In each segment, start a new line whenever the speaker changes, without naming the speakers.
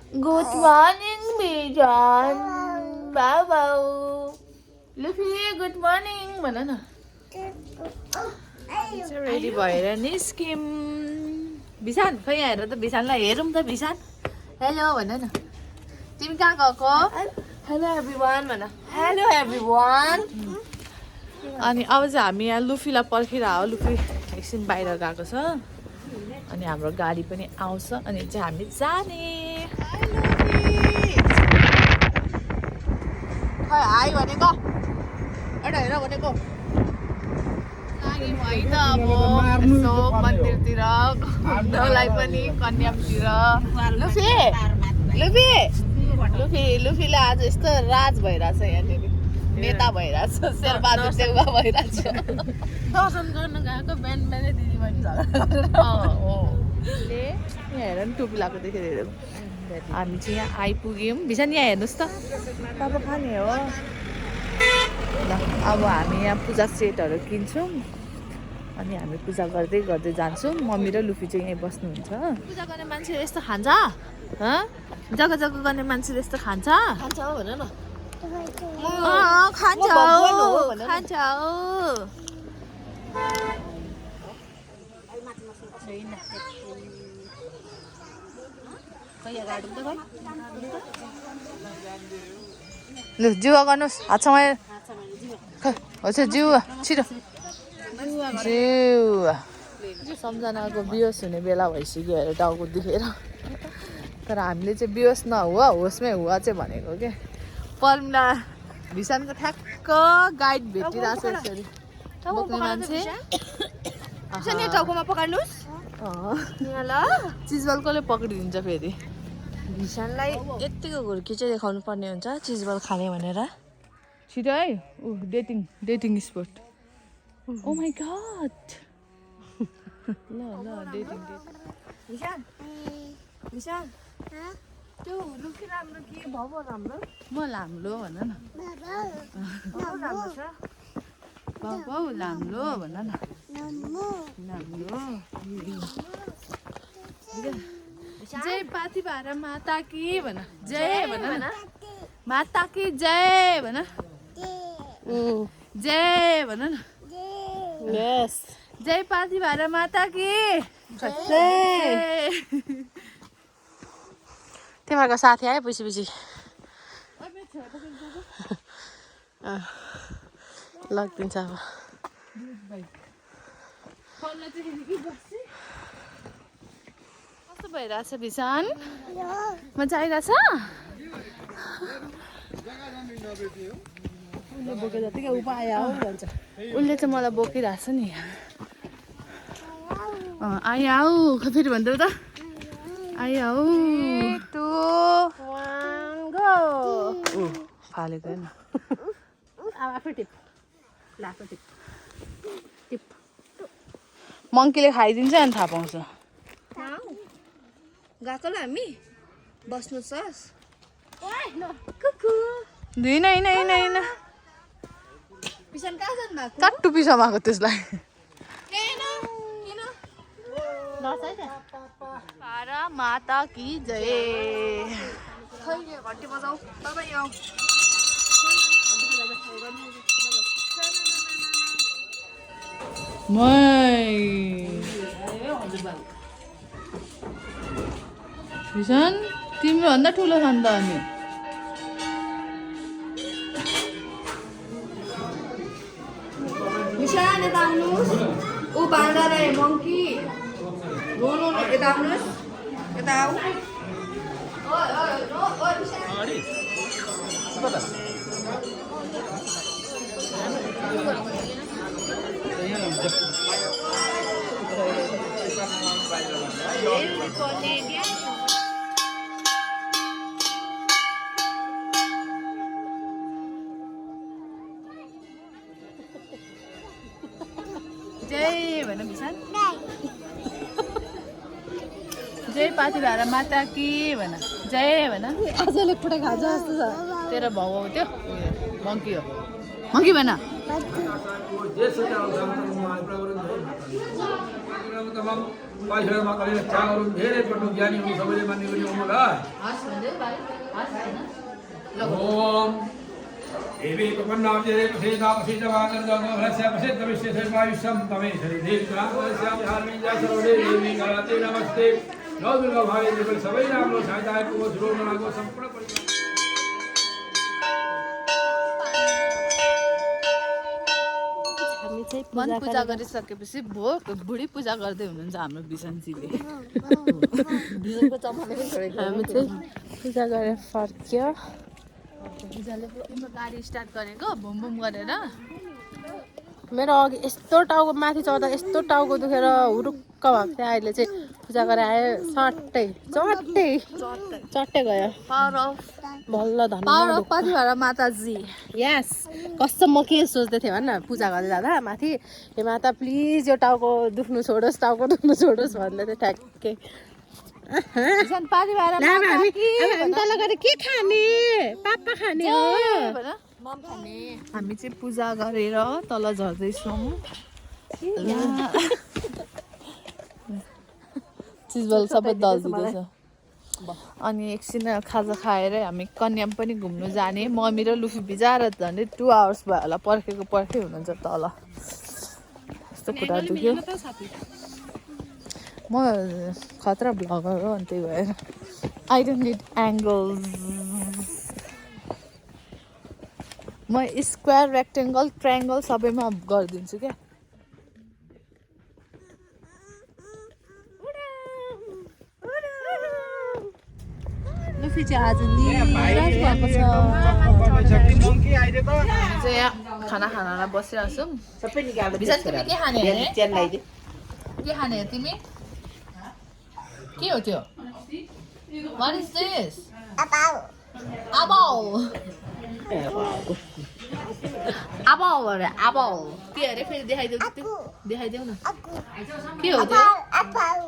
Good morning, Bijan. Babu. Luffy, good morning. भन न ready भएर निस्क्यौँ बिसान खै यहाँ हेर त बिसानलाई हेरौँ त बिसान हेलो भन न तिमी कहाँ गएको हेलो एभ्रिवान भन हेलो एभ्रिवान अनि अब चाहिँ हामी यहाँ लुफीलाई पर्खिरहेको लुफी एकछिन बाहिर गएको छ अनि हाम्रो गाडी पनि आउँछ अनि चाहिँ हामी जाने खै आइ भनेको एउटा हेर भनेको लाग्यौँ है त अब यसो मन्दिरतिर घुम्नलाई पनि कन्यामतिर लुफी लुफी लुफी लुफीले आज यस्तो राज भइरहेछ यहाँनिर नेता भइरहेछ शेरबहादुर देउवा भइरहेछ दर्शन गर्न गएको बिहान बिहानै दिदीबहिनी झगडा गरेर हो यहाँ हेर नि टोपी लगाएको देखेर हेरौँ हामी चाहिँ यहाँ आइपुग्यौँ भिसन यहाँ हेर्नुहोस् त तपाईँ खाने हो ल अब हामी यहाँ पूजा सेटहरू किन्छौँ अनि हामी पूजा गर्दै गर्दै जान्छौँ मम्मी र लुफी चाहिँ यहीँ बस्नुहुन्छ पूजा गर्ने मान्छेले यस्तो खान्छ जग्गा जग्गा गर्ने मान्छेले यस्तो खान्छ खान्छ हो भन न खान्छ खान्छ लु जिउवा गर्नुहोस् हातसँग हजुर जिउवा छिटो जिउवा सम्झनाको बिहोस हुने बेला भइसक्यो अरे टाउको दुखेर तर हामीले चाहिँ बिहोस नहुवा होसमै हुवा चाहिँ भनेको के पर्मिला भिसानको ठ्याक्क गाइड भेटिरहेको छ यसरी बोक्ने मान्छे टाउकोमा पकाड्नुहोस् ल चिजबल कसले पक्रिदिन्छ फेरि भिसानलाई यत्तिको घुर्की चाहिँ देखाउनु पर्ने हुन्छ चिजबल खाने भनेर छिटो है ऊ dating spot oh my god ल ल डेटिङ भिसान भिसान त्यो लुकी राम्रो कि भव राम्रो म लाम्रो भन न भव लाम्रो भन न राम्रो जय पाती भारा माता की भन जय भन न माता की जय भन जय भन न यस जय पाती भारा माता की जय तिमीहरूको साथी आयो पछि पछि लगिदिन्छ अब कस्तो भइरहेछ भिसान मजा आइरहेछ उसले चाहिँ मलाई बोकिरहेछ नि आइआऊ फेरि भन्दै त आइआऊ फालेको होइन मङ्कीले खाइदिन्छ अनि थाहा पाउँछ गएको ल हामी बस्नु सस होइन होइन होइन होइन काट्टु पिसा भएको त्यसलाई भारा माता की जय घन्टी बजाऊ तपाईँ आऊ भिसन तिम्रो भन्दा ठुलो छ नि त अनि भिसन यता आउनुहोस् ऊ बाँधा रहे मङ्की नो नो नो यता आउनुहोस् यता आऊ जय भन भिसान जय पाती भारा माता की भन जय भन आजले पुरा खान्छ जस्तो छ तेरो भाउ हो त्यो मङ्की हो मङ्की भन
पाइसकेमा कलेज चागहरू धेरै पटक ज्ञानी हुनु सबैले मान्ने गर्ने हुनु ल ओम देवी प्रपन्नावते प्रसिद्धा प्रसिद्धवादर्दस्य प्रसिद्धविश्वेश्वरवायुष्यं तमेश्वरी देवी ग्रामस्यां धार्मिका सर्वदे देवी गणते नमस्ते नौ दुर्गा भावे देवी सबै राम्रो सहायताको सुरोगणाको सम्पूर्ण परिवार
मन पूजा गरिसकेपछि बुढी पूजा गर्दै हुनुहुन्छ हाम्रो बिसन्जीले हामी चाहिँ पूजा गरेर फर्क्यो पूजाले गाडी स्टार्ट गरेको बुम बुम गरेर
मेरो अघि यस्तो टाउको माथि चढ्दा यस्तो टाउको दुखेर हुरुक्क भएको थियो अहिले चाहिँ पूजा गरेर आयो चट्टै गयो बल्ल
धन्यवाद माताजी
यस कस्तो म के सोच्दै थिएँ भन्न पूजा गर्दै जाँदा माथि हे माता प्लिज यो टाउको दुख्नु छोडोस् भन्दै थियो ठ्याक्कै तल गएर के खाने पापा खाने हो
हामी चाहिँ पूजा गरेर तल झर्दैछौँ चिजबल सबै दल्दिँदैछ अनि एकछिन खाजा खाएर हामी कन्याम पनि घुम्नु जाने मम्मी र लुफी भिजाएर झन्डै 2 आवर्स भयो होला पर्खै हुनुहुन्छ तल यस्तो खुट्टा दुख्यो म खतरा भ्लगर हो अनि त्यही भएर आई डोन्ट निड एङ्गल्स म स्क्वायर रेक्टेङ्गल ट्रायङ्गल सबैमा गरिदिन्छु क्या लुफी चाहिँ आज निराश भएको छ चाहिँ यहाँ खाना खानालाई बसिरहेको छौँ भिजन तिमी के खाने तिमी के हो त्यो What is this? Apple अरे apple के अरे फेरि देखाइदेऊ न के हो त्यो apple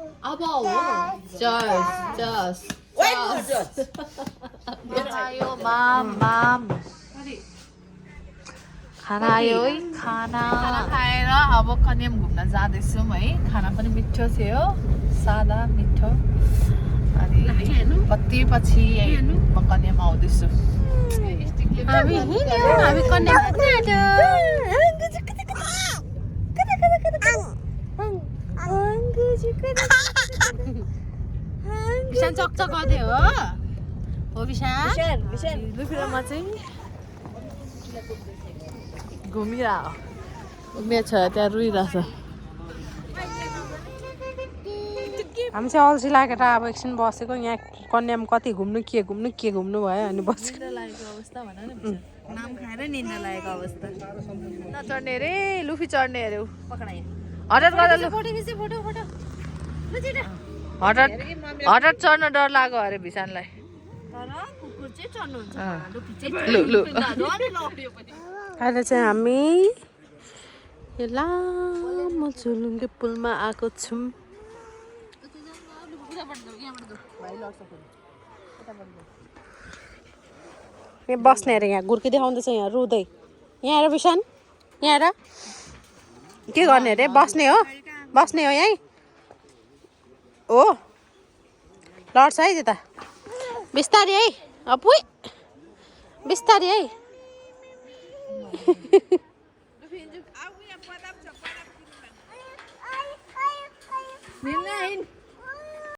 just आयो माम खाना आयो है खाना खाएर अब कन्याम घुम्न जाँदैछौँ है खाना पनि मिठो थियो सादा मिठो अनि कति पछि म कन्याम आउँदैछु विशान चकचक गर्दै हो विशान लुफिरमा चाहिँ घुमिरहेको मेरो छोरा त्यहाँ रुइरहेछ
हामी चाहिँ अल्छी लागेर अब एकछिन बसेको यहाँ कन्याम कति घुम्नु भयो अनि बसेको
अवस्था भन न नाम खाएर निन्द्रा लागेको अवस्था नचढ्ने अरे लुफी चढ्ने अरे हठात चढ्न डर लाग्यो अरे भिसानलाई
अहिले चाहिँ हामी यो लामो झुलुङ्गे पुलमा आएको छौँ यहाँ बस्ने अरे यहाँ गुर्की देखाउँदैछ यहाँ रुँदै यहाँ आएर विशान यहाँ आएर के गर्ने अरे बस्ने हो यहीँ हो लड्छ है त्यता बिस्तारी है अपुई बिस्तारी है
Nina,